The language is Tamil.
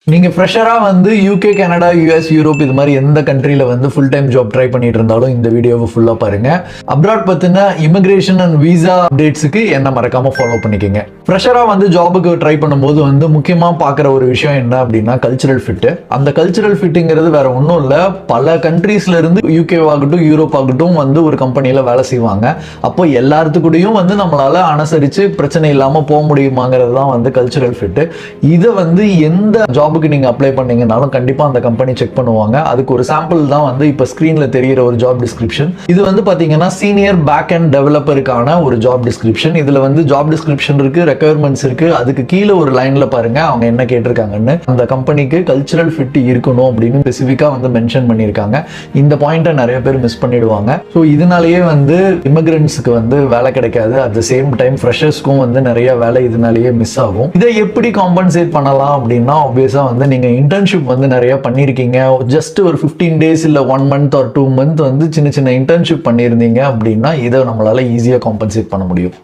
நீங்க ஃப்ரெஷரா வந்து யூகே, கனடா, யூஎஸ், யூரோப் இது மாதிரி எந்த கண்ட்ரில வந்து ஃபுல் டைம் ஜாப் ட்ரை பண்ணிட்டு இருந்தாலும் இந்த வீடியோவை ஃபுல்லா பாருங்க. அப்ராட் பத்தின இமிகிரேஷன் அண்ட் விசா அப்டேட்ஸுக்கு என்ன மறக்காம ஃபாலோ பண்ணிக்கங்க. ஃப்ரெஷரா வந்து ஜாபுக்கு ட்ரை பண்ணும்போது வந்து முக்கியமா பார்க்குற ஒரு விஷயம் என்ன அப்படின்னா கல்ச்சுரல் ஃபிட். அந்த கல்ச்சுரல் ஃபிட்டுங்கிறது வேற ஒன்றும் இல்லை, பல கண்ட்ரீஸ்ல இருந்து யூகே ஆகட்டும் யூரோப் ஆகட்டும் வந்து ஒரு கம்பெனியில வேலை செய்வாங்க. அப்போ எல்லாத்துக்கூடயும் வந்து நம்மளால அனுசரிச்சு பிரச்சனை இல்லாம போக முடியுமாங்கிறது தான் வந்து கல்ச்சுரல் ஃபிட். இதை வந்து எந்த ஜாபுக்கு நீங்க அப்ளை பண்ணீங்கனாலும் கண்டிப்பா அந்த கம்பெனி செக் பண்ணுவாங்க. அதுக்கு ஒரு சாம்பிள் தான் வந்து இப்ப ஸ்கிரீன்ல தெரிகிற ஒரு ஜாப் டிஸ்கிரிப்ஷன். இது வந்து பாத்தீங்கன்னா சீனியர் பேக் அண்ட் டெவலப்பருக்கான ஒரு ஜாப் டிஸ்கிரிப்ஷன். இதுல வந்து ஜாப் டிஸ்கிரிப்ஷன் இருக்கு, ரெக்யர்மெண்ட்ஸ் இருக்கு. அதுக்கு கீழே ஒரு லைன்ல பாருங்க அவங்க என்ன கேட்டிருக்காங்கன்னு. அந்த கம்பெனிக்கு கல்ச்சுரல் ஃபிட் இருக்கணும் அப்படின்னு ஸ்பெசிஃபிக்கா வந்து மென்ஷன் பண்ணியிருக்காங்க. இந்த பாயிண்ட்டை நிறைய பேர் மிஸ் பண்ணிடுவாங்க. ஸோ இதனாலேயே வந்து இமிகிரண்ட்ஸுக்கு வந்து வேலை கிடைக்காது. அட் த சேம் டைம் ஃப்ரெஷர்ஸ்க்கும் வந்து நிறைய வேலை இதனாலேயே மிஸ் ஆகும். இதை எப்படி காம்பன்சேட் பண்ணலாம் அப்படின்னா ஆப்வியஸா வந்து நீங்க இன்டர்ன்ஷிப் வந்து நிறைய பண்ணிருக்கீங்க. ஜஸ்ட் ஒரு 15 days இல்ல 1 month or 2 month வந்து சின்ன சின்ன இன்டர்ன்ஷிப் பண்ணியிருந்தீங்க அப்படின்னா இதை நம்மளால ஈஸியா காம்பன்சேட் பண்ண முடியும்.